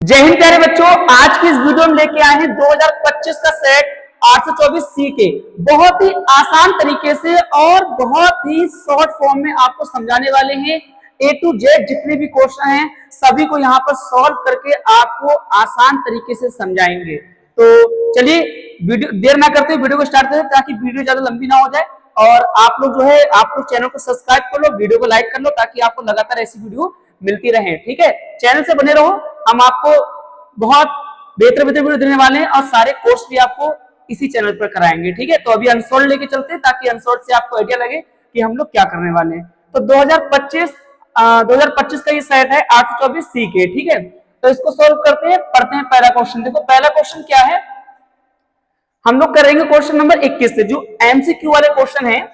जय हिंद प्यारे बच्चों, आज की इस वीडियो में लेके आए हैं 2025 का सेट 824 सी के बहुत ही आसान तरीके से और बहुत ही शॉर्ट फॉर्म में आपको समझाने वाले हैं। ए टू जेड जितने भी क्वेश्चन हैं सभी को यहाँ पर सॉल्व करके आपको आसान तरीके से समझाएंगे। तो चलिए वीडियो देर ना करते वीडियो को स्टार्ट करें ताकि वीडियो ज्यादा लंबी ना हो जाए। और आप लोग जो है आप लोग चैनल को सब्सक्राइब कर लो, वीडियो को लाइक कर लो ताकि आपको लगातार ऐसी वीडियो मिलती रहे। ठीक है, चैनल से बने रहो, हम आपको बहुत बेहतर वीडियो देने वाले हैं और सारे कोर्स भी आपको इसी चैनल पर कराएंगे। ठीक है, तो अभी अनसोल्ड लेके चलते हैं ताकि अनसोल्ड से आपको आइडिया लगे कि हम लोग क्या करने वाले हैं। तो 2025 का ये सेट है 824 सी के। ठीक है, तो इसको सोल्व करते हैं, पढ़ते हैं पहला क्वेश्चन। देखो पहला क्वेश्चन क्या है, हम लोग करेंगे क्वेश्चन नंबर 21 से। जो एमसीक्यू वाले क्वेश्चन है,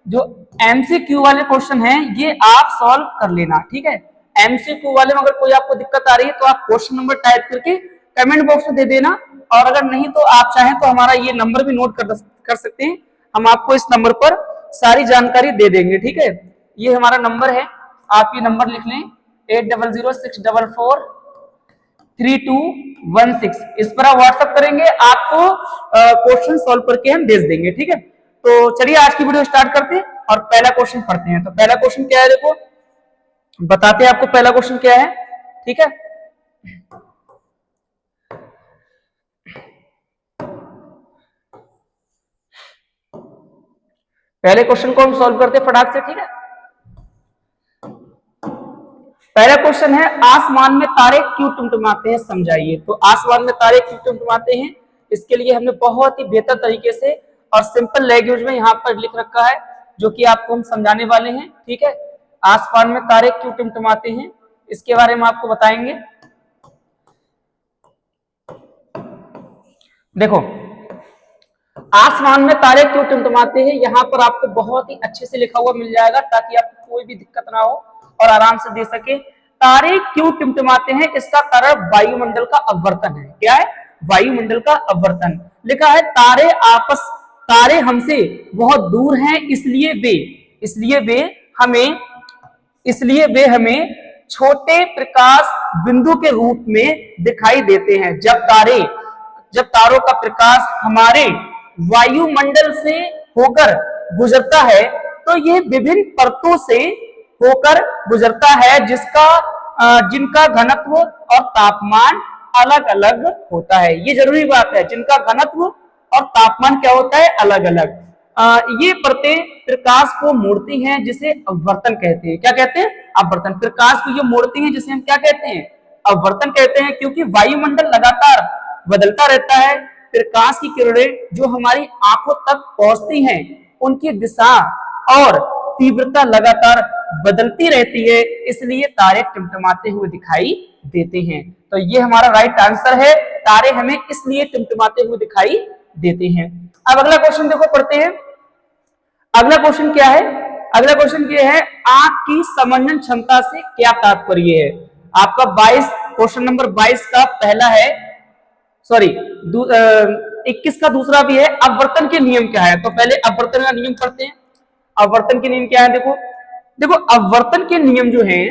जो एमसीक्यू वाले क्वेश्चन है ये आप सॉल्व कर लेना। ठीक है, एमसीक्यू वाले में अगर कोई आपको दिक्कत आ रही है तो आप क्वेश्चन नंबर टाइप करके कमेंट बॉक्स में दे देना, और अगर नहीं तो आप चाहें तो हमारा ये नंबर भी नोट कर सकते हैं, हम आपको इस नंबर पर सारी जानकारी दे देंगे। ठीक है, ये हमारा नंबर है, आप ये नंबर लिख लें 8006443216। इस पर आप व्हाट्सएप करेंगे, आपको क्वेश्चन सॉल्व करके हम भेज देंगे। ठीक है, तो चलिए आज की वीडियो स्टार्ट करते हैं और पहला क्वेश्चन पढ़ते हैं। तो पहला क्वेश्चन क्या है, देखो बताते हैं आपको पहला क्वेश्चन क्या है। ठीक है, पहले क्वेश्चन को हम सॉल्व करते हैं फटाक से। ठीक है, पहला क्वेश्चन है आसमान में तारे क्यों टिमटिमाते हैं, समझाइए। तो आसमान में तारे क्यों टिमटिमाते हैं, इसके लिए हमने बहुत ही बेहतर तरीके से और सिंपल लैंग्वेज में यहाँ पर लिख रखा है जो कि आपको हम समझाने वाले हैं। ठीक है, आसमान में तारे क्यों टिमटिमाते हैं इसके बारे में आपको बताएंगे। देखो आसमान में तारे क्यों टिमटिमाते हैं यहाँ पर आपको बहुत ही अच्छे से लिखा हुआ मिल जाएगा ताकि आपको कोई भी दिक्कत ना हो और आराम से दे सके। तारे क्यों टिमटिमाते हैं, इसका कारण वायुमंडल का अपवर्तन है। क्या है, वायुमंडल का अपवर्तन। लिखा है तारे हमसे बहुत दूर हैं इसलिए वे हमें छोटे प्रकाश बिंदु के रूप में दिखाई देते हैं। जब तारों का प्रकाश हमारे वायुमंडल से होकर गुजरता है तो यह विभिन्न परतों से होकर गुजरता है जिनका घनत्व और तापमान अलग अलग होता है। ये जरूरी बात है, जिनका घनत्व और तापमान क्या होता है, अलग अलग। ये परतें प्रकाश को मोड़ती हैं जिसे अपवर्तन कहते हैं। क्या कहते हैं, अपवर्तन। प्रकाश को ये मोड़ती हैं जिसे हम क्या कहते हैं, अपवर्तन कहते हैं, क्योंकि वायुमंडल लगातार बदलता रहता है। प्रकाश की किरणें जो हमारी आंखों तक पहुंचती हैं उनकी दिशा और तीव्रता लगातार बदलती रहती है, इसलिए तारे टिमटिमाते हुए दिखाई देते हैं। तो ये हमारा राइट आंसर है, तारे हमें इसलिए टिमटिमाते हुए दिखाई देते हैं। अब अगला क्वेश्चन देखो, पढ़ते हैं। अगला क्वेश्चन क्या है, अगला क्वेश्चन क्या है, आंख की समंजन क्षमता से क्या तात्पर्य है। आपका 22 क्वेश्चन नंबर 22 का पहला है, सॉरी 21 का दूसरा भी है। अपवर्तन के नियम क्या है, तो पहले अपवर्तन का नियम पढ़ते हैं। अपवर्तन के नियम क्या है, देखो अपवर्तन के नियम जो है,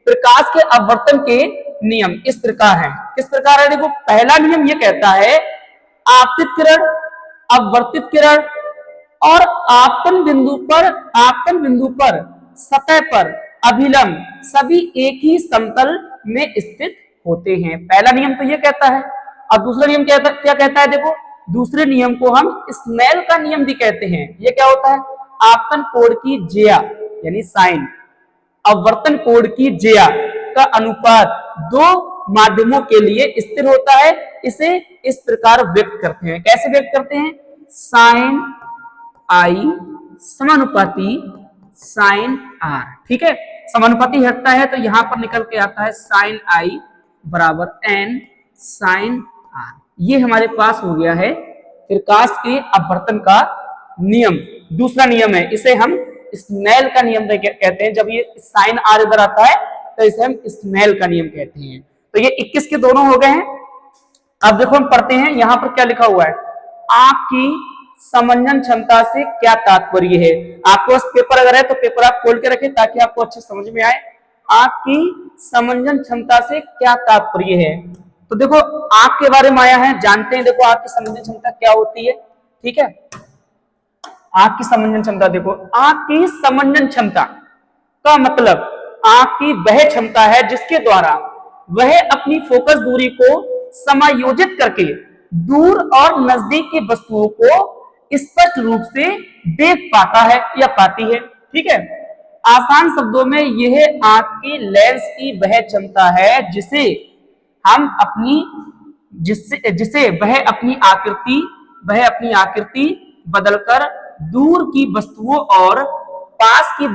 प्रकाश के अपवर्तन के नियम इस प्रकार है। किस प्रकार है, देखो पहला नियम ये कहता है आपतित किरण, अपवर्तित किरण और आपतन बिंदु पर सतह पर अभिलंब सभी एक ही समतल में स्थित होते हैं। पहला नियम तो ये कहता है। और दूसरा नियम क्या कहता है, देखो दूसरे नियम को हम स्नेल का नियम भी कहते हैं। ये क्या होता है, आपतन कोण की ज्या यानी साइन, अपवर्तन कोण की ज्या का अनुपात दो माध्यमों के लिए स्थिर होता है। इसे इस प्रकार व्यक्त करते हैं। कैसे व्यक्त करते हैं, साइन आई समानुपाती साइन आर। ठीक है, समानुपाती हटता है तो यहां पर निकल के आता है साइन आई बराबर एन साइन आर। ये हमारे पास हो गया है प्रकाश के अपवर्तन का नियम। दूसरा नियम है, इसे हम स्नेल का नियम कहते हैं। जब ये साइन आर इधर आता है तो इसे हम स्नेल का नियम कहते हैं। तो ये 21 के दोनों हो गए हैं। अब देखो हम पढ़ते हैं, यहां पर क्या लिखा हुआ है, आंख की समंजन क्षमता से क्या तात्पर्य है। आपके पास पेपर अगर है तो पेपर आप खोल के रखें ताकि आपको अच्छे समझ में आए। आंख की समंजन क्षमता से क्या तात्पर्य है। तो देखो आंख के बारे में आया है, जानते हैं देखो आंख की संवेदन क्षमता क्या होती है। ठीक है, आंख की समंजन क्षमता देखो, आंख की समंजन क्षमता का मतलब आंख की वह क्षमता है जिसके द्वारा वह अपनी फोकस दूरी को समायोजित करके दूर और नजदीक की वस्तुओं को स्पष्ट रूप से देख पाता है या पाती है। ठीक है, आसान शब्दों में यह आंख की लेंस की वह क्षमता है जिसे हम अपनी जिससे जिसे वह अपनी आकृति बदलकर दूर की वस्तुओं और पास की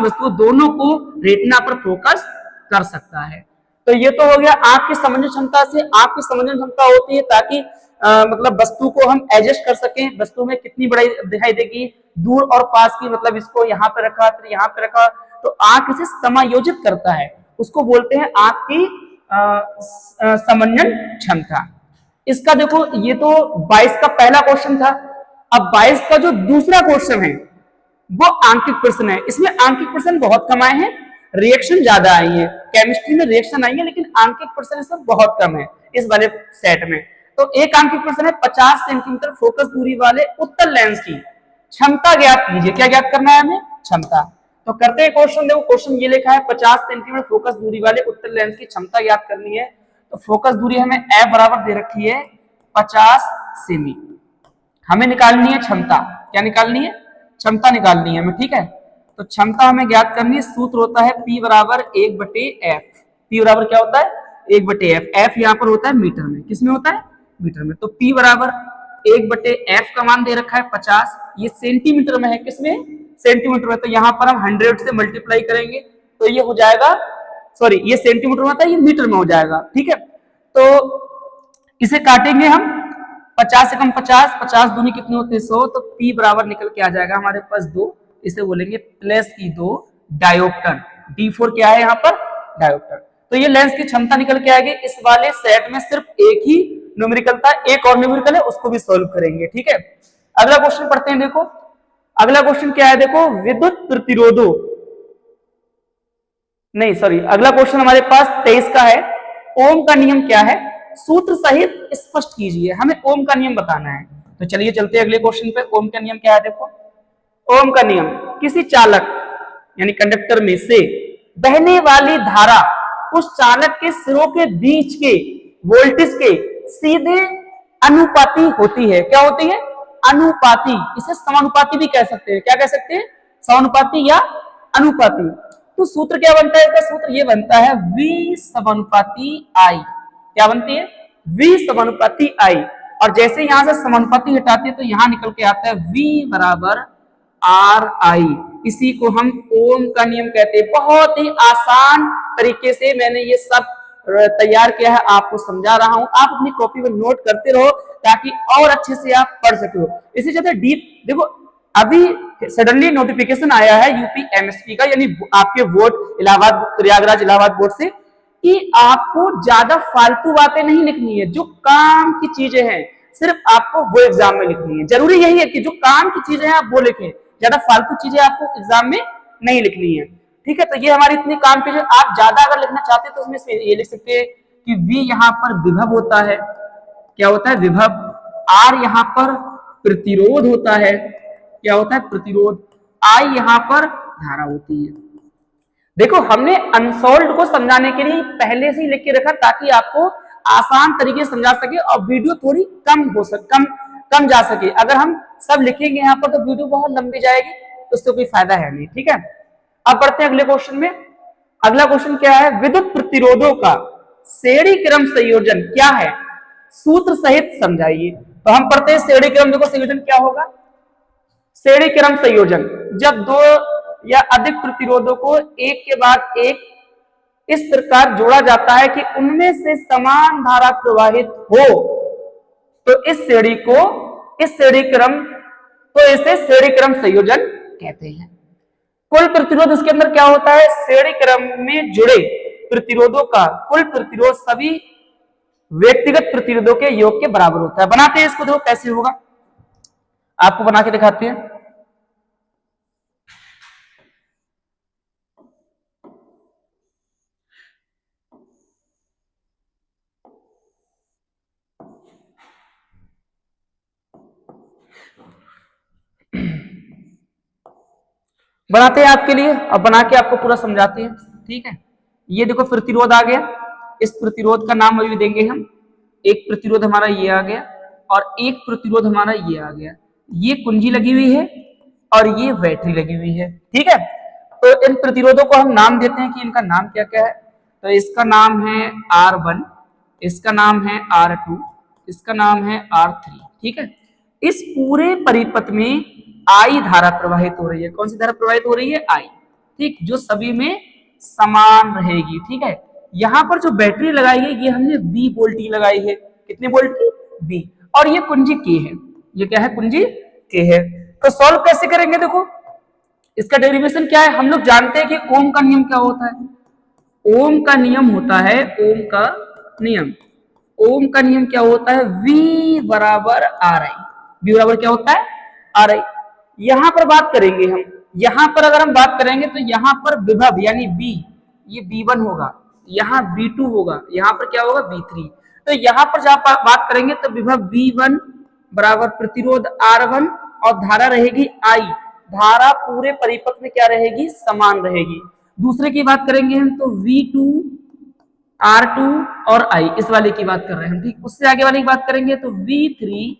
वस्तुओं दोनों को रेटिना पर फोकस कर सकता है। तो ये तो हो गया आंख की समझने क्षमता से। आंख की समझने क्षमता होती है ताकि मतलब वस्तु को हम एडजस्ट कर सकें, वस्तु में कितनी बड़ी दिखाई देगी, दूर और पास की, मतलब इसको यहाँ पे रखा फिर यहाँ पे रखा, तो आंख इसे समायोजित करता है, उसको बोलते हैं आंख की समंजन क्षमता। इसका देखो ये तो 22 का पहला क्वेश्चन था। अब 22 का जो दूसरा क्वेश्चन है वो आंकिक प्रश्न है। इसमें आंकिक प्रश्न बहुत कम आए हैं, रिएक्शन ज्यादा आई है, केमिस्ट्री में रिएक्शन आई है, लेकिन आंकिक प्रश्न इसमें बहुत कम है इस वाले सेट में। तो एक आंकिक प्रश्न है, 50 सेंटीमीटर फोकस दूरी वाले उत्तल लेंस की क्षमता ज्ञात कीजिए। क्या ज्ञात करना है हमें? क्षमता। तो करते हैं क्वेश्चन। देखो क्वेश्चन ये लिखा है 50 सेंटीमीटर फोकस दूरी वाले उत्तल लेंस की क्षमता ज्ञात करनी है। तो फोकस दूरी हमें एफ बराबर दे रखी है 50 सेमी। हमें निकालनी है क्षमता। क्या निकालनी है? क्षमता निकालनी है हमें। ठीक है, तो क्षमता हमें ज्ञात करनी है। सूत्र होता है P बराबर 1/f। P बराबर क्या होता है? 1/f। f यहाँ पर होता है मीटर में। किसमें होता है? मीटर में। तो P बराबर 1/f का मान दे रखा है 50। ये सेंटीमीटर में है। किसमें? सेंटीमीटर में। तो यहाँ पर हम 100 से मल्टीप्लाई करेंगे तो ये हो जाएगा, सॉरी ये सेंटीमीटर में होता है, ये मीटर में हो जाएगा। ठीक है, तो इसे काटेंगे हम। 50 से कम 50, 50 दूनी कितनी होती है? 100। तो P बराबर निकल के आ जाएगा हमारे पास 2। इसे बोलेंगे प्लस की 2 डायोप्टर। D4 क्या है यहाँ पर? डायोप्टर। तो ये लेंस की क्षमता निकल के आएगी। इस वाले सेट में सिर्फ एक ही न्यूमेरिकल था, एक और न्यूमेरिकल है, उसको भी सॉल्व करेंगे। ठीक है, अगला क्वेश्चन पढ़ते हैं। देखो अगला क्वेश्चन क्या है, देखो विद्युत प्रतिरोधों, नहीं सॉरी, अगला क्वेश्चन हमारे पास 23 का है। ओम का नियम क्या है? सूत्र सहित स्पष्ट कीजिए। हमें ओम का नियम बताना है। तो चलिए चलते हैं अगले क्वेश्चन पे। ओम का नियम क्या है? देखो ओम का नियम, किसी चालक यानी कंडक्टर में से बहने वाली धारा उस चालक के सिरों के बीच के वोल्टेज के सीधे अनुपाती होती है। क्या होती है? अनुपाती। इसे समानुपाती भी कह सकते हैं। क्या कह सकते हैं? समानुपाती या अनुपाती। तो सूत्र क्या बनता है इसका? सूत्र ये बनता है V समानुपाती I। क्या बनती है? V समानुपाती I। और जैसे यहां से समानुपाती हटाते हैं तो यहां निकल के आता है V बराबर RI। इसी को हम ओम का नियम कहते हैं। बहुत ही आसान तरीके से मैंने ये सब तैयार किया है, आपको समझा रहा हूं। आप अपनी कॉपी में नोट करते रहो ताकि और अच्छे से आप पढ़ सको। इसी ज्यादा डीप देखो, अभी सडनली नोटिफिकेशन आया है यूपी एमएसपी का, यानी आपके बोर्ड इलाहाबाद, प्रयागराज इलाहाबाद बोर्ड से, कि आपको ज्यादा फालतू बातें नहीं लिखनी है। जो काम की चीजें हैं सिर्फ आपको वो एग्जाम में लिखनी है। जरूरी यही है कि जो काम की चीजें हैं आप वो लिखें, ज्यादा फालतू चीजें आपको एग्जाम में नहीं लिखनी है। ठीक है, तो ये हमारी इतनी काम की, आप ज्यादा अगर लिखना चाहते हैं तो उसमें ये लिख सकते हैं कि V यहाँ पर विभव होता है। क्या होता है? विभव। R यहाँ पर प्रतिरोध होता है। क्या होता है? प्रतिरोध। I यहाँ पर धारा होती है। देखो हमने अनसोल्ड को समझाने के लिए पहले से ही लिख के रखा ताकि आपको आसान तरीके से समझा सके और वीडियो थोड़ी कम जा सके। अगर हम सब लिखेंगे यहाँ पर तो वीडियो बहुत लंबी जाएगी, तो उससे कोई फायदा है नहीं। ठीक है, अब बढ़ते हैं अगले क्वेश्चन में। अगला क्वेश्चन क्या है? विद्युत प्रतिरोधों का श्रेणी क्रम संयोजन क्या है? सूत्र सहित समझाइए। तो हम पढ़ते हैं श्रेणी क्रम। देखो संयोजन क्या होगा? श्रेणी क्रम संयोजन, जब दो या अधिक प्रतिरोधों को एक के बाद एक इस प्रकार जोड़ा जाता है कि उनमें से समान धारा प्रवाहित हो, तो इस श्रेणी क्रम संयोजन कहते हैं। कुल प्रतिरोध इसके अंदर क्या होता है? श्रेणी क्रम में जुड़े प्रतिरोधों का कुल प्रतिरोध सभी व्यक्तिगत प्रतिरोधों के योग के बराबर होता है। बनाते हैं इसको, देखो कैसे होगा, आपको बना के दिखाते हैं। बनाते हैं आपके लिए और बना के आपको पूरा समझाते हैं। ठीक है, ये देखो प्रतिरोध आ गया, इस प्रतिरोध का नाम अभी देंगे हम। एक प्रतिरोध हमारा ये आ गया और एक प्रतिरोध हमारा ये आ गया। ये कुंजी लगी हुई है और ये बैटरी लगी हुई है। ठीक है, तो इन प्रतिरोधों को हम नाम देते हैं कि इनका नाम क्या क्या है। तो इसका नाम है R1, इसका नाम है R2, इसका नाम है R3। ठीक है, इस पूरे परिपथ में I धारा प्रवाहित हो रही है। कौन सी धारा प्रवाहित हो रही है? I। ठीक, जो सभी में समान रहेगी। ठीक है, यहां पर जो बैटरी लगाई है ये हमने B वोल्ट की लगाई है। कितने वोल्ट की? B। और ये कुंजी K है। ये क्या है? कुंजी K है। तो सॉल्व कैसे करेंगे? देखो इसका डेरिवेशन क्या है, हम लोग जानते हैं कि ओम का नियम क्या होता है। ओम का नियम होता है, ओम का नियम, ओम का नियम क्या होता है? V बराबर RI। V बराबर क्या होता है? RI। यहां पर बात करेंगे हम, यहां पर अगर हम बात करेंगे तो यहां पर विभव यानी B, ये B1 होगा, यहाँ B2 होगा, यहाँ पर क्या होगा? B3। तो यहां पर जब बात करेंगे तो विभव V1 बराबर प्रतिरोध R1 और धारा रहेगी I। धारा पूरे परिपथ में क्या रहेगी? समान रहेगी। दूसरे की बात करेंगे हम तो V2 R2 और I, इस वाले की बात कर रहे हैं हम। ठीक, उससे आगे वाले की बात करेंगे तो V3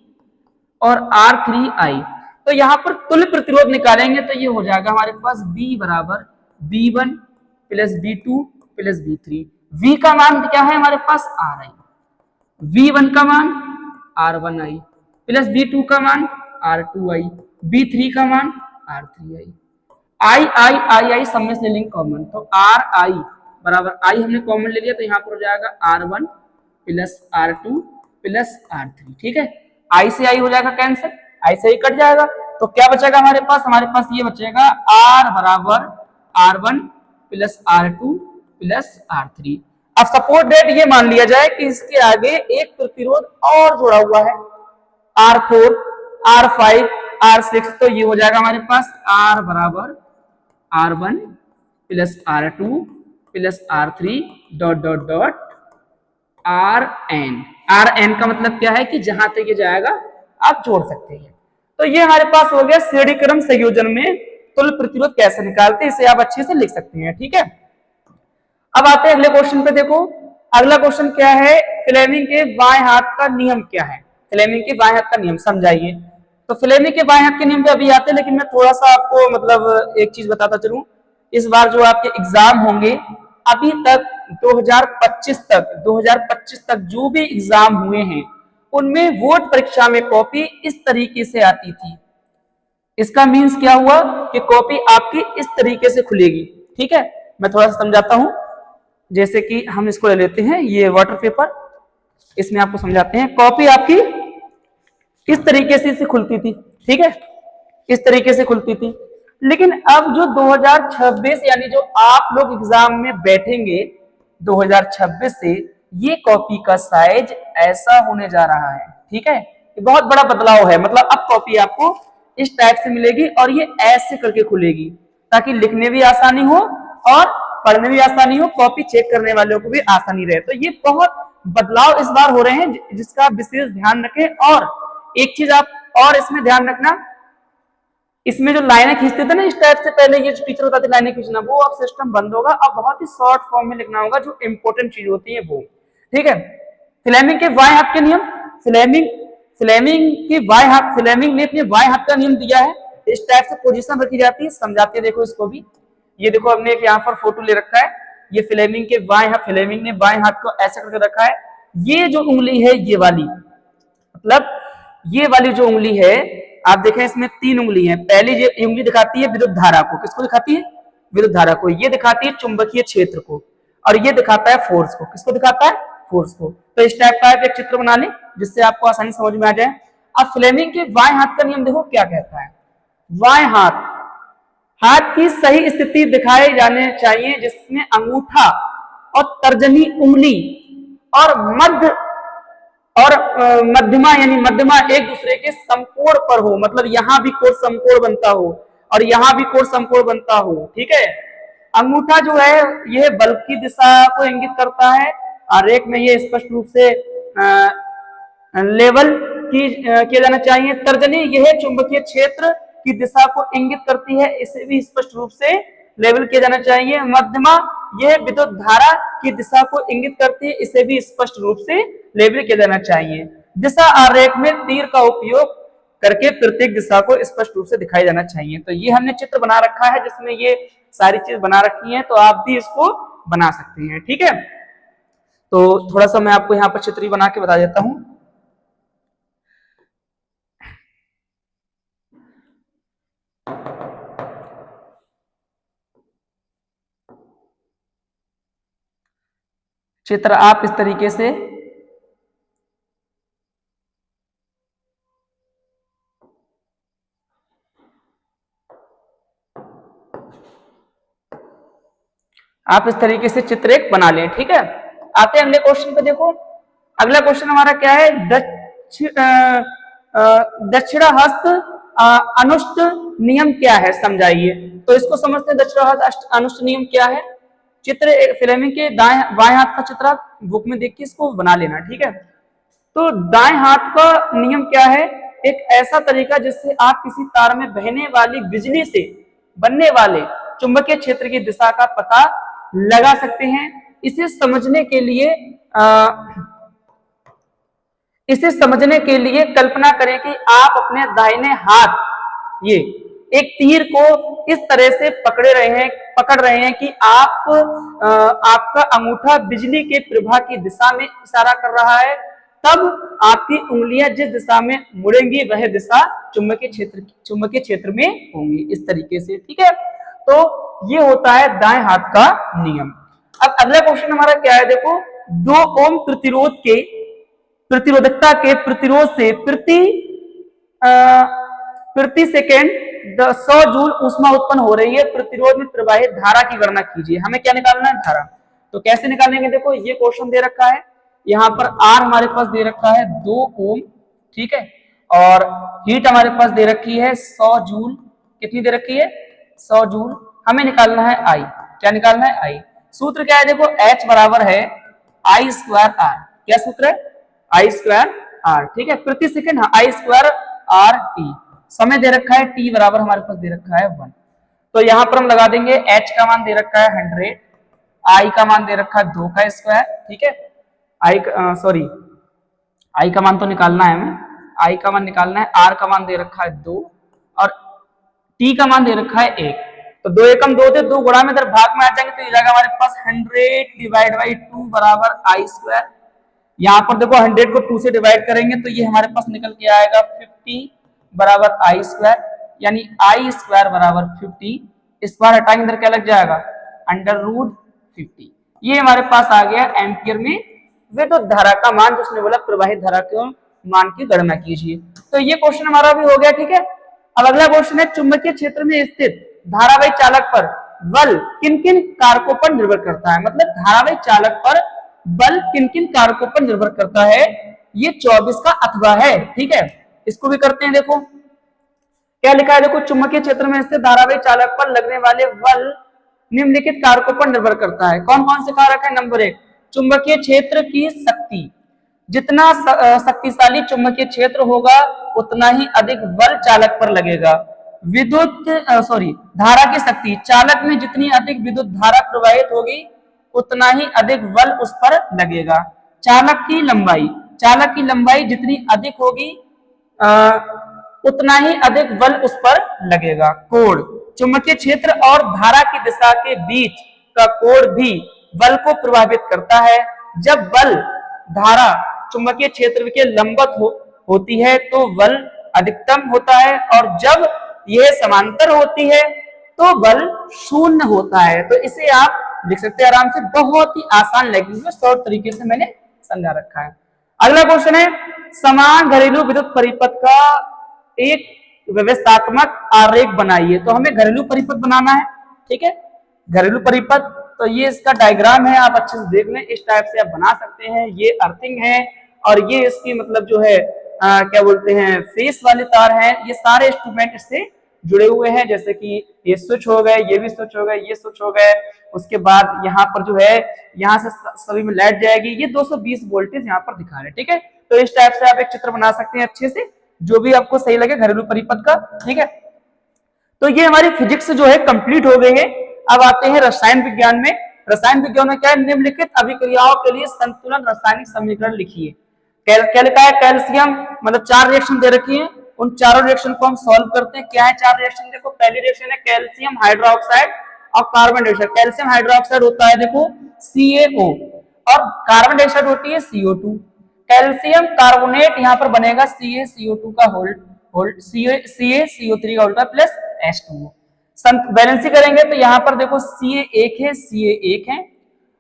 और R3I। तो यहां पर तुल्य प्रतिरोध निकालेंगे तो ये हो जाएगा हमारे पास B बराबर B1 plus B2 plus B3। V का मान क्या है हमारे पास? RI। V1 का मान R1I प्लस B2 का मान R2I, B3 का मान R3I। I सब में से ले लेंगे कॉमन, तो RI बराबर I हमने कॉमन ले लिया तो यहाँ पर हो जाएगा R1 plus R2 plus R3। ठीक है, I से I हो जाएगा कैंसिल, I से I कट जाएगा, तो क्या बचेगा हमारे पास? हमारे पास ये बचेगा R बराबर R1 plus R2 plus R3। अब सपोर्ट डेट ये मान लिया जाए कि इसके आगे एक प्रतिरोध और जुड़ा हुआ है, R4, R5, R6। तो ये हो जाएगा हमारे पास R बराबर R1 plus R2 plus R3 dot dot dot Rn। Rn का मतलब क्या है कि जहां तक ये जाएगा आप जोड़ सकते हैं। तो ये हमारे पास हो गया श्रेणी क्रम संयोजन में तुल्य प्रतिरोध कैसे निकालते हैं, इसे आप अच्छे से लिख सकते हैं। ठीक है, अब आते हैं अगले क्वेश्चन पे। देखो अगला क्वेश्चन क्या है, फ्लेमिंग के बाएं हाथ का नियम क्या है? फ्लेमिंग के बाएं हाथ का नियम समझाइए। तो फ्लेमिंग के बाएं हाथ के नियम पे अभी आते हैं, लेकिन मैं थोड़ा सा आपको मतलब एक चीज बताता चलूं। इस बार जो आपके एग्जाम होंगे अभी तक 2025 तक जो भी एग्जाम हुए हैं उनमें बोर्ड परीक्षा में कॉपी इस तरीके से आती थी। इसका मीन्स क्या हुआ कि कॉपी आपकी इस तरीके से खुलेगी। ठीक है, मैं थोड़ा सा समझाता हूं। जैसे कि हम इसको ले लेते हैं, ये वाटर पेपर, इसमें आपको समझाते हैं। कॉपी आपकी इस तरीके से खुलती थी। ठीक है, इस तरीके से खुलती थी। लेकिन अब जो 2026 यानी जो आप लोग एग्जाम में बैठेंगे 2026 से, ये कॉपी का साइज ऐसा होने जा रहा है। ठीक है, ये बहुत बड़ा बदलाव है। मतलब अब कॉपी आपको इस टाइप से मिलेगी और ये ऐसे करके खुलेगी ताकि लिखने भी आसानी हो और पढ़ने भी आसानी हो, कॉपी चेक करने वालों को भी आसानी रहे। तो ये बहुत बदलाव इस बार हो रहे हैं जिसका आप विशेष ध्यान रखें। और एक चीज आप और इसमें ध्यान रखना, इसमें जो लाइनें खींचते थे ना इस टाइप से, पहले ये जो टीचर बताते लाइनें खींचना, वो अब सिस्टम बंद होगा। अब बहुत ही शॉर्ट फॉर्म में लिखना होगा जो इंपॉर्टेंट चीज होती है वो। ठीक है, फ्लेमिंग के बाएं हाथ के नियम, फ्लेमिंग के बाएं हाथ, फ्लेमिंग ने अपने बाएं हाथ का नियम दिया है। इस टाइप से पोजीशन रखी जाती है, समझाते देखो इसको भी। ये देखो हमने एक यहाँ पर फोटो ले रखा है, ये फ्लेमिंग के बाएं हाथ, फ्लेमिंग ने बाएं हाथ को ऐसे करके रखा है। ये जो उंगली है ये वाली, मतलब ये वाली जो उंगली है, आप देखें इसमें 3 उंगली है। पहली ये उंगली दिखाती है विद्युत धारा को, किसको दिखाती है? विद्युत धारा को। ये दिखाती है चुंबकीय क्षेत्र को, और ये दिखाता है फोर्स को। किसको दिखाता है? फोर्स को। तो इस टाइप का एक चित्र बना लें जिससे आपको आसानी समझ में आ जाए। अब फ्लेमिंग के बाएं हाथ का नियम देखो क्या कहता है। बाएं हाथ की सही स्थिति दिखाई जाने चाहिए जिसमें अंगूठा और तर्जनी उंगली और मध्यमा यानी मध्यमा एक दूसरे के समकोण पर हो। मतलब यहां भी कोण समकोण बनता हो और यहां भी कोण समकोण बनता हो। ठीक है, अंगूठा जो है यह बल की दिशा को इंगित करता है और रेख में ये स्पष्ट रूप से लेवल किया जाना चाहिए। तर्जनी यह चुंबकीय क्षेत्र की दिशा को इंगित करती है, इसे भी स्पष्ट रूप से लेबल किया जाना चाहिए। मध्यमा यह विद्युत धारा की दिशा को इंगित करती है, इसे भी स्पष्ट रूप से लेबल किया जाना चाहिए। दिशा आरेख में तीर का उपयोग करके प्रत्येक दिशा को स्पष्ट रूप से दिखाई जाना चाहिए। तो ये हमने चित्र बना रखा है जिसमें ये सारी चीज बना रखी है, तो आप भी इसको बना सकते हैं। ठीक है, तो थोड़ा सा मैं आपको यहाँ पर चित्र बना के बता देता हूं। चित्र आप इस तरीके से चित्र एक बना लें। ठीक है, आते हैं अगले क्वेश्चन पे। देखो अगला क्वेश्चन हमारा क्या है, दक्षिणाहस्त अनुष्ट नियम क्या है, समझाइए। तो इसको समझते हैं, दक्षिणाहस्त अनुष्ट नियम क्या है। चित्र फ्लेमिंग के बाएं हाथ का चित्र आप बुक में देख के इसको बना लेना। ठीक है, तो दाएं हाथ का नियम क्या है, एक ऐसा तरीका जिससे आप किसी तार में बहने वाली बिजली से बनने वाले चुंबकीय क्षेत्र की दिशा का पता लगा सकते हैं। इसे समझने के लिए कल्पना करें कि आप अपने दाहिने हाथ ये एक तीर को इस तरह से पकड़ रहे हैं कि आपका अंगूठा बिजली के प्रवाह की दिशा में इशारा कर रहा है। तब आपकी उंगलियां जिस दिशा में मुड़ेंगी वह दिशा चुंबकीय क्षेत्र में होंगी, इस तरीके से। ठीक है, तो ये होता है दाएं हाथ का नियम। अब अगला क्वेश्चन हमारा क्या है, देखो 2 ओम प्रतिरोधकता के प्रतिरोध से प्रति सेकेंड 100 जूल ऊष्मा उत्पन्न हो रही है। प्रतिरोध में प्रवाहित धारा की गणना कीजिए। हमें क्या निकालना है, धारा। तो कैसे निकालेंगे, देखो ये क्वेश्चन दे रखा है, यहाँ पर आर हमारे पास दे रखा है 2 ओम। ठीक है, और हीट हमारे पास दे रखी है 100 जूल। कितनी दे रखी है, 100 जूल। हमें निकालना है आई। क्या निकालना है, आई। सूत्र क्या है, देखो H बराबर है आई स्क्वायर आर। क्या सूत्र है, आई स्क्वायर आर। ठीक है, प्रति सेकंड आई स्क्वायर आर टी। समय दे रखा है टी बराबर हमारे पास दे रखा है 1। तो यहां पर हम लगा देंगे H का मान दे रखा है 100, आई का मान दे रखा है 2 का स्क्वायर। ठीक है, आई का मान तो निकालना है हमें, आई का मान निकालना है, आर का मान दे रखा है 2 और टी का मान दे रखा है 1। तो 2 एकम 2 थे, 2 गुणा में इधर भाग में आ जाएंगे तो ये जाएगा हमारे पास 100 डिवाइड बाई 2 बराबर आई स्क्वायर। यहाँ पर देखो 100 को 2 से डिवाइड करेंगे तो ये हमारे पास निकल के आएगा 50 बराबर आई स्क्वायर, यानी आई स्क्वायर बराबर 50। इस बार हटाएंगे इधर क्या लग जाएगा, √50। ये हमारे पास आ गया एम्पियर में विद्युत धारा का मान, जिसने बोला प्रवाहित धारा के मान की गणना कीजिए। तो ये क्वेश्चन हमारा भी हो गया। ठीक है, अब अगला क्वेश्चन है, चुंबकीय क्षेत्र में स्थित धारावाही चालक पर बल किन किन कारकों पर निर्भर करता है। मतलब धारावाही चालक पर बल किन किन कारकों पर निर्भर करता है, ये 24 का अथवा है। ठीक है, इसको भी करते हैं। देखो क्या लिखा है, देखो चुंबकीय क्षेत्र में स्थित धारावाही चालक पर लगने वाले बल निम्नलिखित कारकों पर निर्भर करता है। कौन कौन से कारक है, नंबर 1 चुंबकीय क्षेत्र की शक्ति। जितना शक्तिशाली चुंबकीय क्षेत्र होगा उतना ही अधिक बल चालक पर लगेगा। धारा की शक्ति, चालक में जितनी अधिक विद्युत धारा प्रवाहित होगी उतना ही अधिक बल उस पर लगेगा। चालक की लंबाई जितनी अधिक होगी उतना ही अधिक बल उस पर लगेगा। कोण, चुंबकीय क्षेत्र और धारा की दिशा के बीच का कोण भी बल को प्रभावित करता है। जब बल धारा चुंबकीय क्षेत्र के लंबवत होती है तो बल अधिकतम होता है, और जब यह समांतर होती है तो बल शून्य होता है। तो इसे आप लिख सकते हैं आराम से, बहुत ही आसान लैंग्वेज में शॉर्ट तरीके से मैंने समझा रखा है। अगला क्वेश्चन है, समान घरेलू विद्युत परिपथ का एक व्यवस्थात्मक आरेख बनाइए। तो हमें घरेलू परिपथ बनाना है। ठीक है, घरेलू परिपथ, तो ये इसका डायग्राम है, आप अच्छे से देख लें। इस टाइप से आप बना सकते हैं। ये अर्थिंग है और ये इसकी मतलब जो है क्या बोलते हैं, फेस वाले तार हैं। ये सारे इंस्ट्रूमेंट इससे जुड़े हुए हैं, जैसे कि ये स्विच हो गए, ये भी स्विच हो गए, ये स्विच हो गए। उसके बाद यहाँ पर जो है, यहाँ से सभी में लाइट जाएगी। ये 220 वोल्टेज यहाँ पर दिखा रहे हैं। ठीक है, तो इस टाइप से आप एक चित्र बना सकते हैं अच्छे से, जो भी आपको सही लगे घरेलू परिपथ का। ठीक है, तो ये हमारी फिजिक्स जो है कंप्लीट हो गई है। अब आते हैं रसायन विज्ञान में। रसायन विज्ञान में क्या है, निम्नलिखित अभिक्रियाओं के लिए संतुलन रासायनिक समीकरण लिखिए। क्या लिखा है, कैल्शियम, मतलब 4 रिएक्शन दे रखी है, उन चारों रिएक्शन को हम सॉल्व करते हैं। क्या है 4 रिएक्शन, देखो पहली रिएक्शन है कैल्शियम हाइड्रोक्साइड और कार्बन डाइऑक्साइड। कैल्शियम हाइड्रोक्साइड होता है देखो CaO और कार्बन डाइऑक्साइड होती है CO2। कैल्शियम कार्बोनेट यहाँ पर बनेगा CaCO2 का CaCO3 का उल्टा प्लस H2O। बैलेंसिंग करेंगे तो यहाँ पर देखो Ca एक है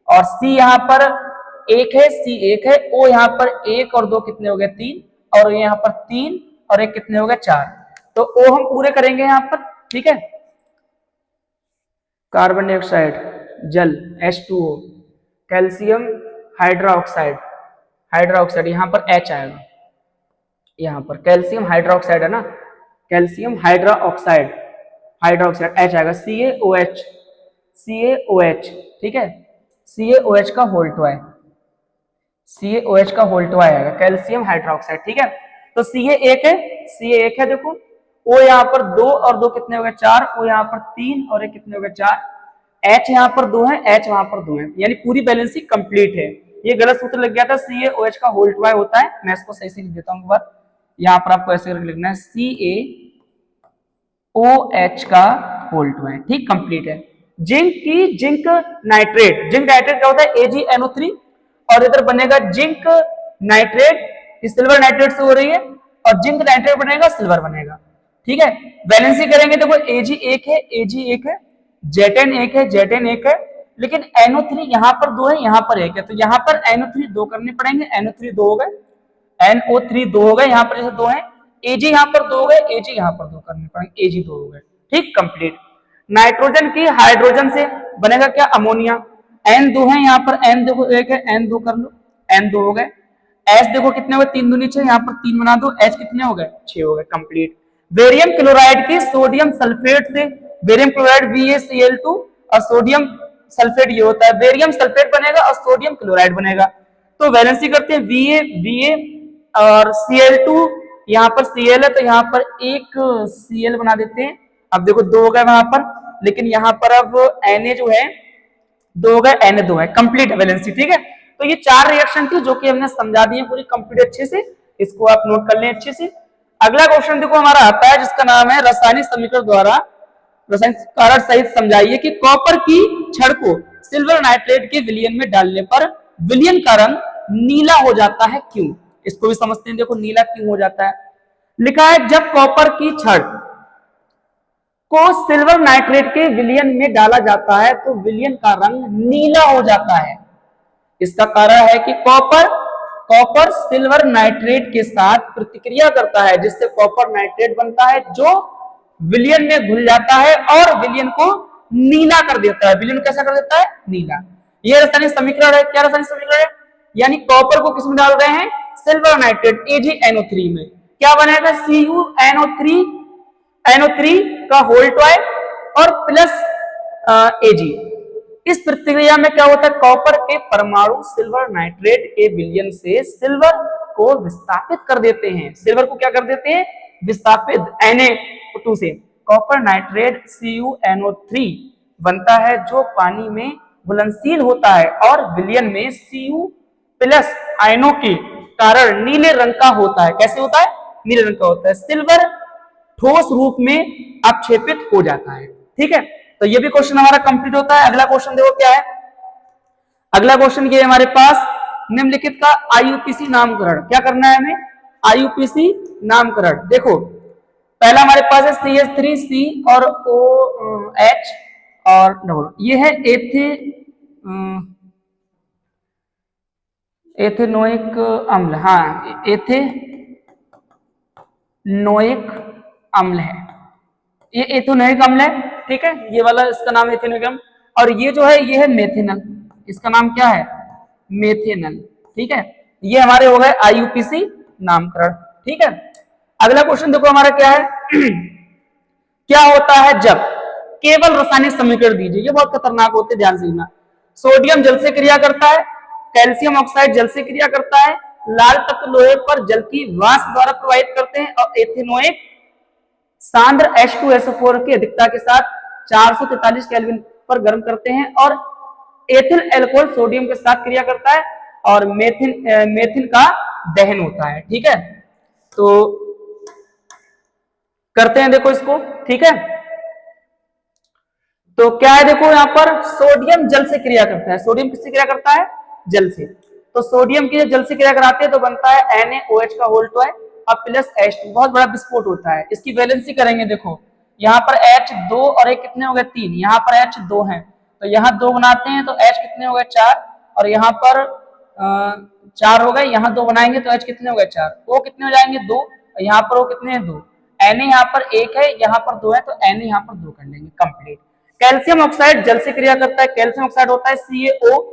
और C यहाँ पर एक है, C एक है, O यहाँ पर 1 और 2 कितने हो गए 3, और यहाँ पर 3 और 1 कितने हो गए 4। तो O हम पूरे करेंगे यहाँ पर, ठीक है। कार्बन डाइऑक्साइड जल H2O, कैल्शियम हाइड्रोक्साइड यहाँ पर H आएगा, यहाँ पर कैल्शियम हाइड्रोक्साइड है ना, कैल्शियम हाइड्रोक्साइड H आएगा, CaOH, ठीक है, CaOH का होल टॉय, CaOH का होल टॉय आएगा कैल्शियम हाइड्रोक्साइड, ठीक है। तो Ca एक है देखो, O यहाँ पर 2 और 2 कितने हो गए 4, O यहाँ पर 3 और 1 कितने हो गए 4, H यहाँ पर 2 है, H वहां पर 2 है, यानी पूरी बैलेंसिंग कंप्लीट है। ये गलत सूत्र लग गया था, CaOH का होल टॉय होता है, मैं इसको सही से लिख देता हूँ एक बार, यहाँ पर आपको ऐसे करके लिखना है CaOH का होल टॉय, ठीक, कंप्लीट है। जिंक नाइट्रेट क्या होता है AgNO3, और इधर बनेगा जिंक नाइट्रेट, सिल्वर नाइट्रेट से हो रही है, और जिंक नाइट्रेट बनेगा सिल्वर बनेगा, ठीक है। बैलेंसिंग करेंगे देखो Ag एक है, Zn एक है, लेकिन NO3 यहाँ पर 2 है, यहाँ पर 1 है, तो यहाँ पर NO3 2 करने पड़ेंगे, NO3 2 हो गए, NO3 2 हो गए, यहाँ पर जैसे 2 है, Ag यहाँ पर 2 हो गए, Ag यहाँ पर 2 करने पड़ेंगे, Ag 2 हो गए, ठीक, कंप्लीट। नाइट्रोजन की हाइड्रोजन से बनेगा क्या, अमोनिया, N2 है, यहाँ पर N देखो 1 है, N2 कर लो, N2 हो गए, H देखो कितने हो गए 3 दूनी 6, यहाँ पर 3 बना दो, H कितने हो गए 6 हो गए, कंप्लीट। बेरियम क्लोराइड की सोडियम सल्फेट से, बेरियम क्लोराइड BaCl2 और सोडियम सल्फेट ये होता है, बेरियम सल्फेट बनेगा और सोडियम क्लोराइड बनेगा। तो वैलेंसी करते हैं Va और Cl2, यहाँ पर Cl है तो यहाँ पर एक Cl बना देते हैं। अब देखो 2 हो गए वहां पर, लेकिन यहाँ पर अब Na जो है 2 हो गए, Na2 है, कंप्लीट है वैलेंसी, ठीक है। तो ये 4 रिएक्शन थी जो कि हमने समझा दी है पूरी कंप्लीट अच्छे से, इसको आप नोट कर लें अच्छे से। अगला क्वेश्चन देखो हमारा आता है जिसका नाम है रासायनिक समीकरण द्वारा रासायनिक कारण सहित समझाइए कि कॉपर की छड़ को सिल्वर नाइट्रेट के विलयन में डालने पर विलयन का रंग नीला हो जाता है, क्यों? इसको भी समझते हैं, देखो नीला क्यों हो जाता है। लिखा है जब कॉपर की छड़ को सिल्वर नाइट्रेट के विलयन में डाला जाता है तो विलयन का रंग नीला हो जाता है। इसका कारण है कि कॉपर सिल्वर नाइट्रेट के साथ प्रतिक्रिया करता है जिससे कॉपर नाइट्रेट बनता है जो विलयन में घुल जाता है और विलयन को नीला कर देता है। विलयन कैसा कर देता है? नीला। यह रासायनिक समीकरण है। क्या रासायनिक समीकरण है? यानी कॉपर को किसमें डाल रहे हैं? सिल्वर नाइट्रेट AgNO3 में। क्या बनेगा? NO3 का होल टॉय और प्लस Ag। इस प्रतिक्रिया में क्या होता है? कॉपर के परमाणु सिल्वर नाइट्रेट के विलयन से सिल्वर को विस्थापित कर देते हैं। सिल्वर को क्या कर देते हैं? विस्थापित। Na2 से कॉपर नाइट्रेट CuNO3 बनता है जो पानी में घुलनशील होता है और विलयन में Cu+ आयनों के कारण नीले रंग का होता है। कैसे होता है? नीले रंग का होता है। सिल्वर ठोस रूप में अपक्षेपित हो जाता है। ठीक है, तो ये भी क्वेश्चन हमारा कंप्लीट होता है। अगला क्वेश्चन देखो क्या है। अगला क्वेश्चन ये हमारे पास निम्नलिखित का IUPAC नामकरण। क्या करना है हमें? IUPAC नामकरण। देखो पहला हमारे पास है CH3C और OH और डबल, ये है एथेनोइक अम्ल। हाँ, एथेनोइक अम्ल है, ये एथेनोइक अम्ल है। ठीक है, ये वाला इसका नाम एथेनोइक अम्ल। और ये जो है ये है मेथेनल। इसका नाम क्या है? मेथेनल। ठीक है, ये हमारे हो गए IUPAC नामकरण। ठीक है, अगला क्वेश्चन देखो हमारा क्या है। क्या होता है जब केवल रासायनिक समीकरण दीजिए? ये बहुत खतरनाक होते हैं, ध्यान से सुनना। सोडियम जल से क्रिया करता है, कैल्शियम ऑक्साइड जल से क्रिया करता है, लाल तत्व लोहे पर जल की वाष्प द्वारा प्रवाहित करते हैं और एथेनोइक सांद्र H2SO4 की अधिकता के साथ 443 केल्विन पर गर्म करते हैं और एथिल अल्कोहल सोडियम के साथ क्रिया करता है और मेथिन का दहन होता है। ठीक है, तो करते हैं देखो इसको। ठीक है, तो क्या है देखो यहाँ पर सोडियम जल से क्रिया करता है। सोडियम किससे क्रिया करता है? जल से। तो सोडियम की जल से क्रिया कराते हैं तो बनता है NaOH का होल टॉय अब प्लस H2, बहुत बड़ा विस्फोट होता है। इसकी वैलेंसी करेंगे देखो, यहाँ पर H2 और एक कितने हो गए 3, यहाँ पर H2 है तो यहाँ 2 बनाते हैं तो H कितने हो गए 4 और यहाँ पर 4 हो गए, यहाँ 2 बनाएंगे तो H कितने हो गए 4, O कितने हो जाएंगे 2, यहाँ पर O कितने हैं 2, Na यहाँ पर 1 है, यहाँ पर 2 है तो Na यहाँ पर 2 कर लेंगे, कंप्लीट। कैल्शियम ऑक्साइड जल से क्रिया करता है, कैल्शियम ऑक्साइड होता है CaO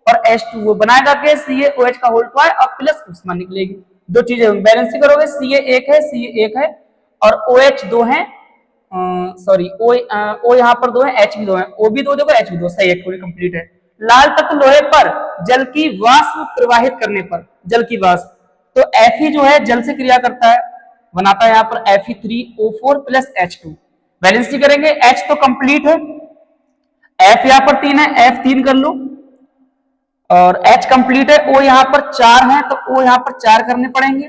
और H2O बनाएगा के CaOH का होल टॉय और प्लस ऊष्मा निकलेगी। दो चीजें बैलेंस करोगे, Ca1 है और OH 2 है, सॉरी O यहाँ पर 2 है, H भी 2 है, O भी 2 देखो H भी 2, सही है, पूरी कंप्लीट है। लाल तत्व लोहे पर जल की वाष्प प्रवाहित करने पर, जल की वाष्प तो Fe जो है जल से क्रिया करता है, बनाता है यहाँ पर Fe3O4 प्लस H2। बैलेंसी करेंगे, H तो कंप्लीट है, F यहाँ पर 3 है, F 3 कर लो और H कंप्लीट है, O यहाँ पर 4 है तो O यहाँ पर 4 करने पड़ेंगे।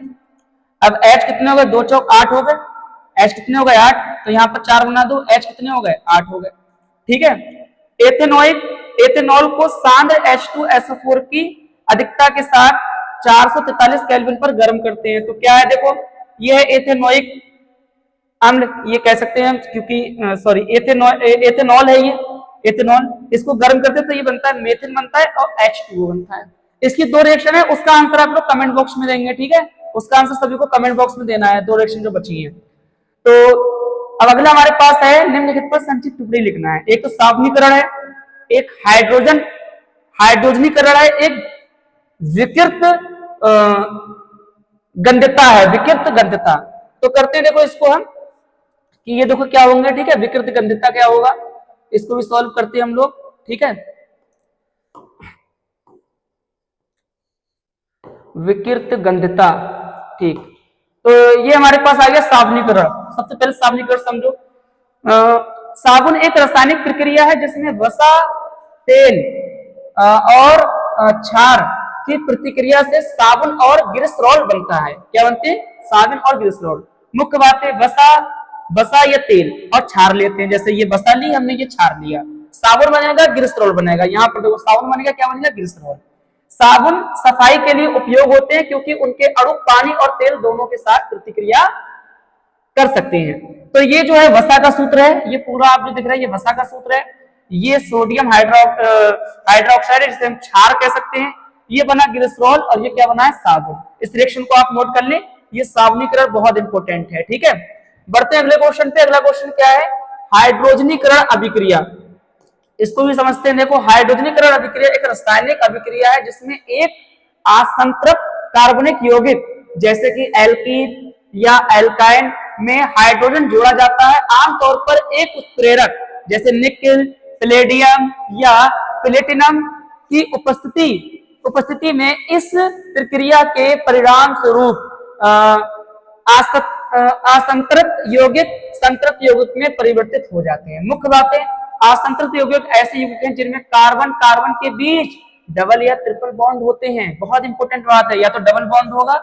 अब H कितने हो गए, 2 चौक 8 हो गए, H कितने हो गए 8 तो यहाँ पर 4 बना दो, H कितने हो गए 8 हो गए। ठीक है, एथेनॉल को सांद्र H2SO4 की अधिकता के साथ 443 केल्विन पर गर्म करते हैं तो क्या है देखो, यह है एथेनोइक अम्ल, ये कह सकते हैं क्योंकि सॉरी एथेनॉल है, ये एथेनॉल, इसको गर्म करते हैं तो ये बनता है मेथिन बनता है और H2O बनता है। इसकी दो रिएक्शन है, उसका आंसर आप लोग कमेंट बॉक्स में देंगे। ठीक है, उसका आंसर सभी को कमेंट बॉक्स में देना है, दो रिएक्शन जो बची है। तो अब अगला हमारे पास है निम्नलिखित पर संक्षिप्त टिप्पणी लिखना है। एक तो सावनीकरण है, एक हाइड्रोजनीकरण है, एक विकृत गंधता है, विकृत गंधता। तो करते हैं देखो इसको हम कि ये देखो क्या होंगे। ठीक है, विकृत गंधता क्या होगा, इसको भी सॉल्व करते हैं हम लोग। ठीक है, विकृत गंधता, ठीक, तो ये हमारे पास आ गया साबुनीकरण। सबसे पहले साबुनीकरण समझो। साबुन एक रासायनिक प्रक्रिया है जिसमें वसा, तेल और छार की प्रतिक्रिया से साबुन और ग्लिसरॉल बनता है। क्या बनते हैं? साबुन और ग्लिसरॉल। मुख्य बात है वसा या तेल और छार लेते हैं, जैसे ये वसा ली हमने, ये छार लिया, साबुन बनेगा, ग्लिसरॉल बनेगा। यहाँ पर देखो साबुन बनेगा, क्या बनेगा? ग्लिसरॉल। साबुन सफाई के लिए उपयोग होते हैं क्योंकि उनके अणु पानी और तेल दोनों के साथ प्रतिक्रिया कर सकते हैं। तो ये जो है वसा का सूत्र है, ये पूरा आप जो दिख रहा है ये वसा का सूत्र है। ये सोडियम हाइड्रोक्साइड है जिसे हम क्षार कह सकते हैं। ये बना ग्लिसरॉल और ये क्या बना है? साबुन। इस रिएक्शन को आप नोट कर लें, ये साबुनीकरण बहुत इंपॉर्टेंट है। ठीक है, बढ़ते हैं अगले क्वेश्चन पे। अगला क्वेश्चन क्या है? हाइड्रोजनीकरण अभिक्रिया। इसको भी समझते हैं। देखो, हाइड्रोजनीकरण अभिक्रिया एक रासायनिक अभिक्रिया है जिसमें एक असंतृप्त कार्बनिक यौगिक जैसे कि एल्कीन या एल्काइन में हाइड्रोजन जोड़ा जाता है। आमतौर पर एक उत्प्रेरक जैसे निकेल, पैलेडियम या प्लेटिनम की उपस्थिति में इस प्रक्रिया के परिणाम स्वरूप असंतृप्त यौगिक संतृप्त यौगिक में परिवर्तित हो जाते हैं। मुख्य बातें, असंतृप्त यौगिक ऐसे यौगिक हैं जिनमें कार्बन कार्बन के बीच डबल या ट्रिपल बॉन्ड होते हैं। बहुत इंपॉर्टेंट बात है, या तो डबल बॉन्ड होगा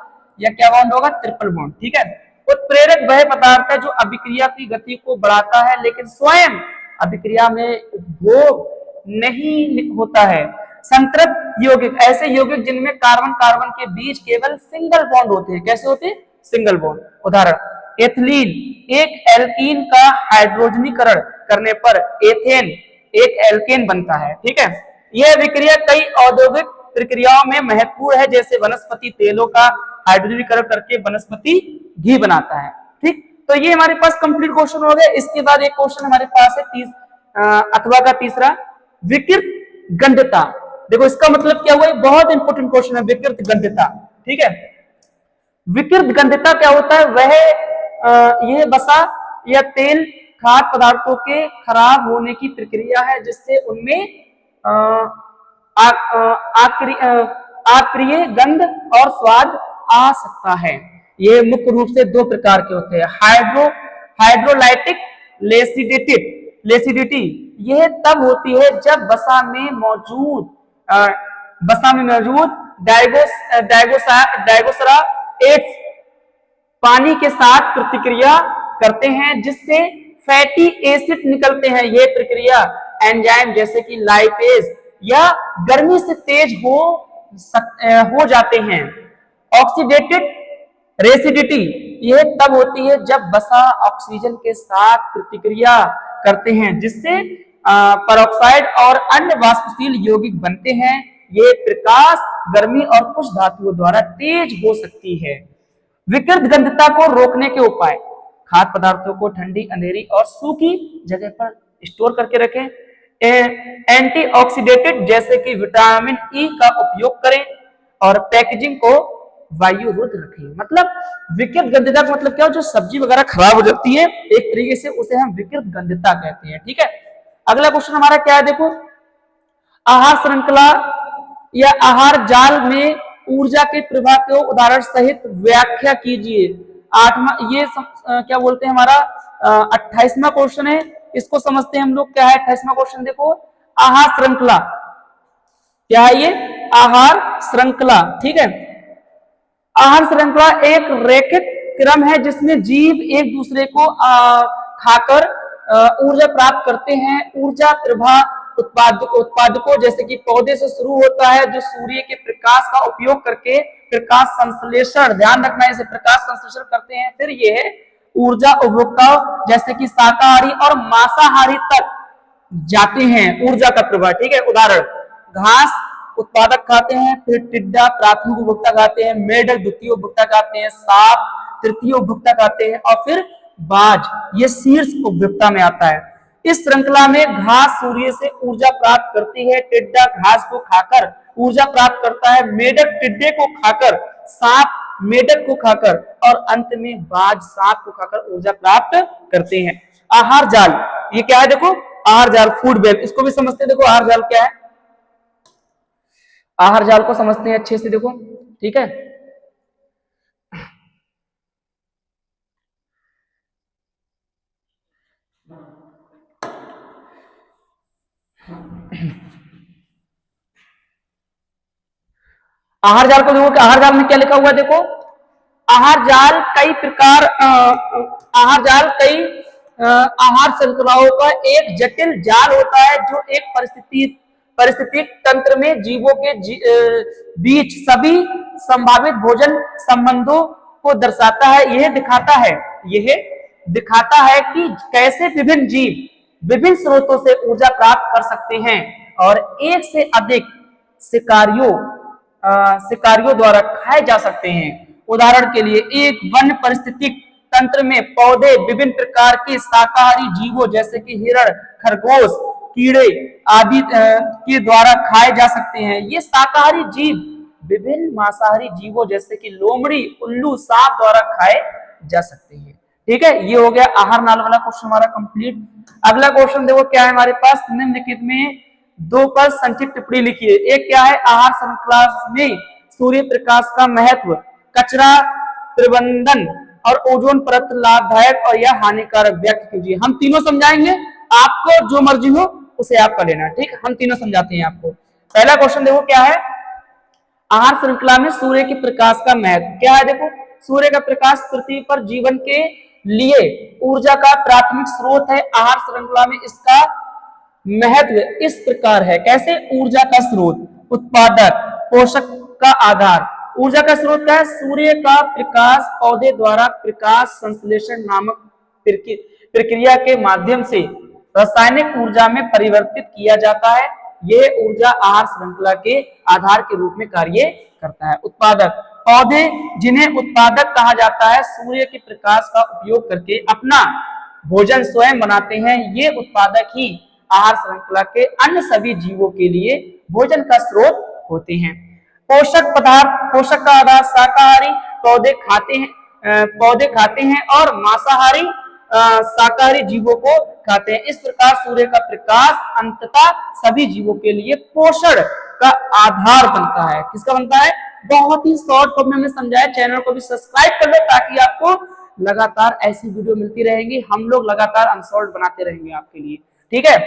या क्या बॉन्ड होगा? Triple bond. ठीक है, उत्प्रेरक वह पदार्थ है जो अभिक्रिया की गति को बढ़ाता है लेकिन स्वयं अभिक्रिया में उपभोग नहीं होता है। संतृप्त यौगिक ऐसे यौगिक जिनमें कार्बन कार्बन के बीच केवल सिंगल बॉन्ड होते हैं। कैसे होते हैं? Single bond. उदाहरण, एथिलीन एक एल्कीन का हाइड्रोजनीकरण करने पर एथेन एक एल्केन बनता है। ठीक है, यह विक्रिया कई औद्योगिक प्रक्रियाओं में महत्वपूर्ण है, जैसे वनस्पति तेलों का हाइड्रोजनीकरण करके वनस्पति घी बनाता है। ठीक, तो ये हमारे पास कंप्लीट क्वेश्चन हो गया। इसके बाद एक क्वेश्चन हमारे पास है अथवा का तीसरा, विकृत गंधता। देखो इसका मतलब क्या हुआ? बहुत इंपॉर्टेंट क्वेश्चन है, विकृत गंधता। ठीक है, विकृत गंधता क्या होता है? वह यह वसा या तेल खाद्य पदार्थों के खराब होने की प्रक्रिया है जिससे उनमें अप्रिय गंध और स्वाद आ सकता है। ये मुख्य रूप से दो प्रकार के होते हैं, हाइड्रोलाइटिक लेसिडिटी यह तब होती है जब वसा में मौजूद डायगोसरा एड्स पानी के साथ प्रतिक्रिया करते हैं जिससे फैटी एसिड निकलते हैं। यह प्रक्रिया एंजाइम जैसे कि लाइपेज या गर्मी से तेज हो जाते हैं। ऑक्सीडेटेड रेसिडिटी यह तब होती है जब वसा ऑक्सीजन के साथ प्रतिक्रिया करते हैं जिससे परऑक्साइड और अन्य वाष्पशील यौगिक बनते हैं। यह प्रकाश गर्मी और कुछ धातुओं द्वारा तेज हो सकती है। विकृत गंधता को रोकने के उपाय, खाद्य पदार्थों को ठंडी, अंधेरी और सूखी जगह पर स्टोर करके रखें। एंटीऑक्सीडेंट जैसे कि विटामिन ई का उपयोग करें और पैकेजिंग को वायु रुद्ध रखें। मतलब विकृत गंधता का मतलब क्या हो, जो सब्जी वगैरह खराब हो जाती है एक तरीके से उसे हम विकृत गंधता कहते हैं। ठीक है, अगला क्वेश्चन हमारा क्या है, देखो आहार श्रृंखला या आहार जाल में ऊर्जा के प्रवाह को उदाहरण सहित व्याख्या कीजिए। क्या बोलते हैं हमारा 28वां क्वेश्चन है, इसको समझते हैं हम लोग। क्या है 28वां क्वेश्चन, देखो आहार श्रृंखला क्या है, ये आहार श्रृंखला। ठीक है, आहार श्रृंखला एक रैखिक क्रम है जिसमें जीव एक दूसरे को खाकर ऊर्जा प्राप्त करते हैं। ऊर्जा प्रवाह उत्पादकों जैसे कि पौधे से शुरू होता है जो सूर्य के प्रकाश का उपयोग करके प्रकाश संश्लेषण, ध्यान रखना है, इसे प्रकाश संश्लेषण करते हैं। फिर यह ऊर्जा उपभोक्ताओं जैसे कि शाकाहारी और मांसाहारी तक जाते हैं। ऊर्जा का प्रवाह, ठीक है, उदाहरण घास उत्पादक खाते हैं, फिर टिड्डा प्राथमिक उपभोक्ता खाते हैं, मेढक द्वितीय उपभोक्ता खाते हैं, सांप तृतीय उपभोक्ता खाते हैं और फिर बाज ये शीर्ष उपभोक्ता में आता है। इस श्रृंखला में घास सूर्य से ऊर्जा प्राप्त करती है, टिड्डा घास को खाकर ऊर्जा प्राप्त करता है, मेढक टिड्डे को खाकर, सांप मेढक को खाकर और अंत में बाज सांप को खाकर ऊर्जा प्राप्त करते हैं। आहार जाल ये क्या है, देखो आहार जाल फूड वेब, इसको भी समझते हैं। देखो आहार जाल क्या है, आहार जाल को समझते हैं अच्छे से, देखो ठीक है। आहार जाल को देखो, आहार जाल में क्या लिखा हुआ है, देखो आहार जाल कई प्रकार आहार श्रृंखलाओं का एक जटिल जाल होता है जो एक परिस्थितिक तंत्र में जीवों के बीच सभी संभावित भोजन संबंधों को दर्शाता है। यह दिखाता है कि कैसे विभिन्न जीव विभिन्न स्रोतों से ऊर्जा प्राप्त कर सकते हैं और एक से अधिक शिकारियों द्वारा खाए जा सकते हैं। उदाहरण के लिए एक वन परिस्थितिक तंत्र में पौधे विभिन्न प्रकार के शाकाहारी जीवों जैसे कि हिरण, खरगोश, कीड़े आदि के द्वारा खाए जा सकते हैं। ये शाकाहारी जीव विभिन्न मांसाहारी जीवों जैसे कि लोमड़ी, उल्लू, सांप द्वारा खाए जा सकते हैं। ठीक है, ये हो गया आहार नाल वाला क्वेश्चन हमारा कंप्लीट। अगला क्वेश्चन देखो क्या है हमारे पास, निम्नलिखित में दो पर संक्षिप्त टिप्पणी लिखिए। एक क्या है, आहार श्रृंखला में सूर्य प्रकाश का महत्व, कचरा प्रबंधन और ओजोन परत लाभदायक और या हानिकारक, व्याख्या कीजिए। हम तीनों समझाएंगे, आपको जो मर्जी हो उसे आप कर लेना। ठीक, हम तीनों समझाते हैं आपको। पहला क्वेश्चन देखो क्या है, आहार श्रृंखला में सूर्य के प्रकाश का महत्व क्या है। देखो सूर्य का प्रकाश पृथ्वी पर जीवन के लिए ऊर्जा का प्राथमिक स्रोत है। आहार श्रृंखला में इसका महत्व इस प्रकार है, कैसे, ऊर्जा का स्रोत, उत्पादक, पोषक का आधार। ऊर्जा का स्रोत क्या है, सूर्य का प्रकाश पौधे द्वारा प्रकाश संश्लेषण नामक प्रक्रिया के माध्यम से रासायनिक ऊर्जा में परिवर्तित किया जाता है। यह ऊर्जा आहार श्रृंखला के आधार के रूप में कार्य करता है। उत्पादक, पौधे जिन्हें उत्पादक कहा जाता है सूर्य के प्रकाश का उपयोग करके अपना भोजन स्वयं बनाते हैं। ये उत्पादक ही आहार श्रृंखला के अन्य सभी जीवों के लिए भोजन का स्रोत होते हैं। पोषक पदार्थ, पोषक का आधार, शाकाहारी पौधे खाते हैं और मांसाहारी शाकाहारी जीवों को खाते हैं। इस प्रकार सूर्य का प्रकाश अंततः सभी जीवों के लिए पोषण का आधार बनता है। किसका बनता है, बहुत ही शॉर्ट फॉर्म में हमने समझाया। चैनल को भी सब्सक्राइब कर लो ताकि आपको लगातार ऐसी वीडियो मिलती रहेंगी, हम लोग लगातार अनसॉल्व बनाते रहेंगे आपके लिए। ठीक है,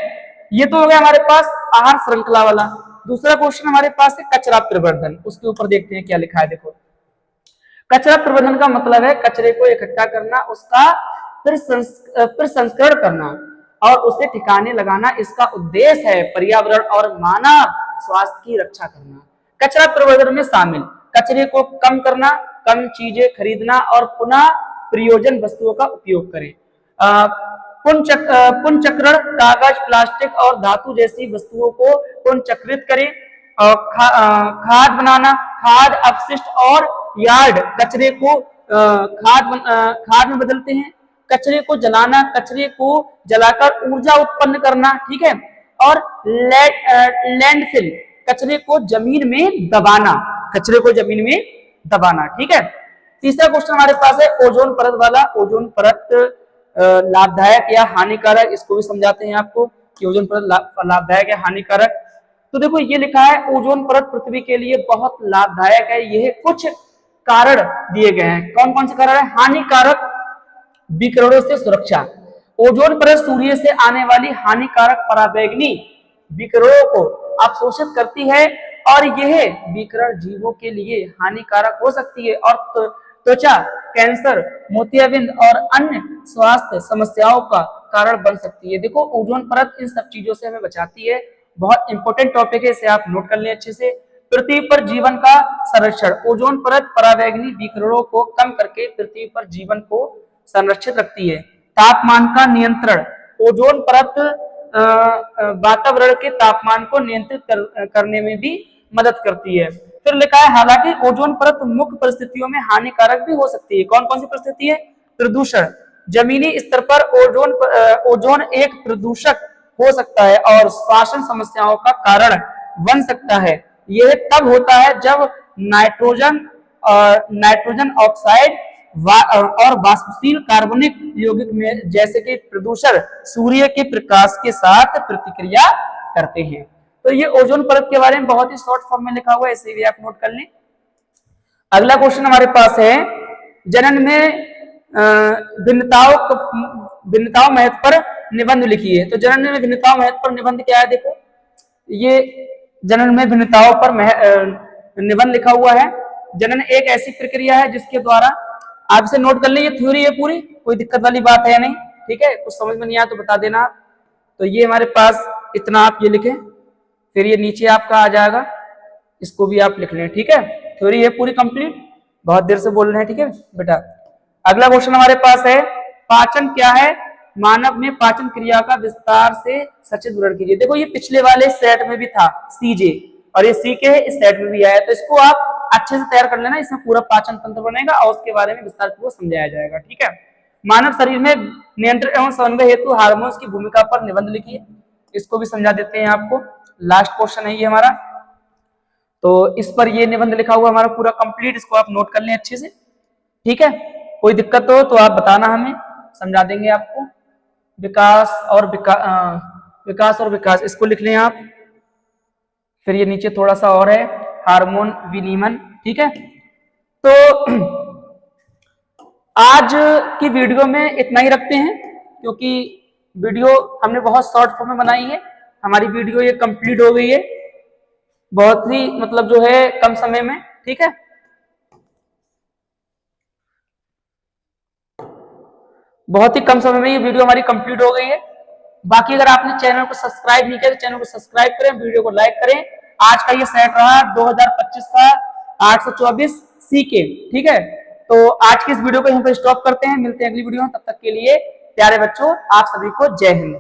ये तो हो गया हमारे पास आहार श्रृंखला वाला। दूसरा क्वेश्चन हमारे पास है कचरा प्रबंधन। उसके ऊपर देखते हैं क्या लिखा है। देखो, कचरा प्रबंधन का मतलब है कचरे को इकट्ठा करना, उसका प्रसंस्करण करना और उसे ठिकाने लगाना। इसका उद्देश्य है पर्यावरण और मानव स्वास्थ्य की रक्षा करना। कचरा प्रबंधन में शामिल कचरे को कम करना, कम चीजें खरीदना और पुनः प्रयोजन वस्तुओं का उपयोग करें। पुनर्चक्रण, कागज, प्लास्टिक और धातु जैसी वस्तुओं को पुनर्चक्रित करें। खाद बनाना, खाद अपशिष्ट और यार्ड कचरे को खाद में बदलते हैं। कचरे को जलाना, कचरे को जलाकर ऊर्जा उत्पन्न करना। ठीक है, और लैंडफिल कचरे को जमीन में दबाना, कचरे को जमीन में दबाना। ठीक है, तीसरा क्वेश्चन हमारे पास है ओजोन परत वाला। ओजोन परत लाभदायक या हानिकारक, इसको भी समझाते हैं आपको कि ओजोन परत लाभदायक या हानिकारक। तो देखो ये लिखा है ओजोन परत पृथ्वी के लिए बहुत लाभदायक है। यह कुछ कारण दिए गए हैं। कौन कौन से कारण है? हानिकारक विकिरणों से सुरक्षा। ओजोन परत सूर्य से आने वाली हानिकारक पराबैंगनी विकिरणों को अवशोषित करती है और यह विकिरण जीवों के लिए हानिकारक हो सकती है और त्वचा कैंसर, मोतियाबिंद और अन्य स्वास्थ्य समस्याओं का कारण बन सकती है। देखो ओजोन परत इन सब चीजों से हमें बचाती है। बहुत इंपॉर्टेंट टॉपिक है, इसे आप नोट कर लें अच्छे से। पृथ्वी पर जीवन का संरक्षण। ओजोन परत पराबैंगनी विकिरणों को कम करके पृथ्वी पर जीवन को संरक्षित रखती है। तापमान का नियंत्रण। ओजोन परत वातावरण के तापमान को नियंत्रित करने में भी मदद करती है। फिर लिखा है हालांकि ओजोन परत मुख्य परिस्थितियों में हानिकारक भी हो सकती है। कौन कौन सी परिस्थिति है? प्रदूषण। जमीनी स्तर पर ओजोन एक प्रदूषक हो सकता है और श्वसन समस्याओं का कारण बन सकता है। यह तब होता है जब नाइट्रोजन ऑक्साइड और वाष्पशील कार्बनिक यौगिक में जैसे कि प्रदूषण सूर्य के प्रकाश के साथ प्रतिक्रिया करते हैं। तो ये ओजोन परत के बारे में बहुत ही शॉर्ट फॉर्म में लिखा हुआ है, इसे भी आप नोट कर लें। अगला क्वेश्चन हमारे पास है जनन में भिन्नताओं महत्व पर निबंध लिखिए। तो जनन में भिन्नताओं महत्व पर निबंध क्या है? देखो ये जनन में भिन्नताओं पर निबंध लिखा हुआ है। जनन एक ऐसी प्रक्रिया है जिसके द्वारा, आप इसे नोट कर लें, ये थ्योरी है पूरी, कोई दिक्कत वाली बात है नहीं। ठीक है, कुछ समझ में नहीं आया तो बता देना। तो ये हमारे पास इतना आप ये लिखें, फिर ये नीचे आपका आ जाएगा, इसको भी आप लिख लें। ठीक है, थ्योरी है पूरी कंप्लीट, बहुत देर से बोल रहे हैं। ठीक है बेटा, अगला क्वेश्चन हमारे पास है पाचन क्या है? मानव में पाचन क्रिया का विस्तार से सचित्र वर्णन कीजिए। देखो ये पिछले वाले सेट में भी था सीजे, और ये सी के इस सेट में भी आया, तो इसको आप अच्छे से तैयार कर लेना। इसमें पूरा पाचन तंत्र बनेगा और उसके बारे में विस्तार पूर्वक समझाया जाएगा। ठीक है, मानव शरीर में नियंत्रण एवं समन्वय हेतु हार्मोन्स की भूमिका पर निबंध लिखिए। इसको भी समझा देते हैं आपको। लास्ट क्वेश्चन है ये हमारा, तो इस पर ये निबंध लिखा हुआ हमारा पूरा कंप्लीट, इसको आप नोट कर लें अच्छे से। ठीक है, कोई दिक्कत हो तो आप बताना, हमें समझा देंगे आपको। विकास और विकास इसको लिख लें आप। फिर ये नीचे थोड़ा सा और है हार्मोन विनियमन। ठीक है, तो आज की वीडियो में इतना ही रखते हैं, क्योंकि वीडियो हमने बहुत शॉर्ट फॉर्म में बनाई है। हमारी वीडियो ये कंप्लीट हो गई है बहुत ही मतलब जो है कम समय में। ठीक है, बहुत ही कम समय में ये वीडियो हमारी कंप्लीट हो गई है। बाकी अगर आपने चैनल को सब्सक्राइब नहीं किया तो चैनल को सब्सक्राइब करें, वीडियो को लाइक करें। आज का ये सेट रहा 2025 का 824 सी के। ठीक है, तो आज की इस वीडियो को यहीं पर स्टॉप करते हैं, मिलते हैं अगली वीडियो में। तब तक के लिए प्यारे बच्चों, आप सभी को जय हिंद।